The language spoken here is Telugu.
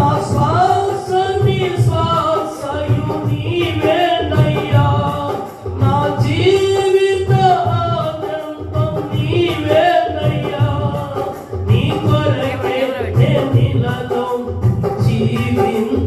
నా శ్వాస నిశ్వాసయు నీవేనయ్యా, నా జీవిత ఆనందం నీవేనయ్యా. నీ కొరకే నేను జీవించ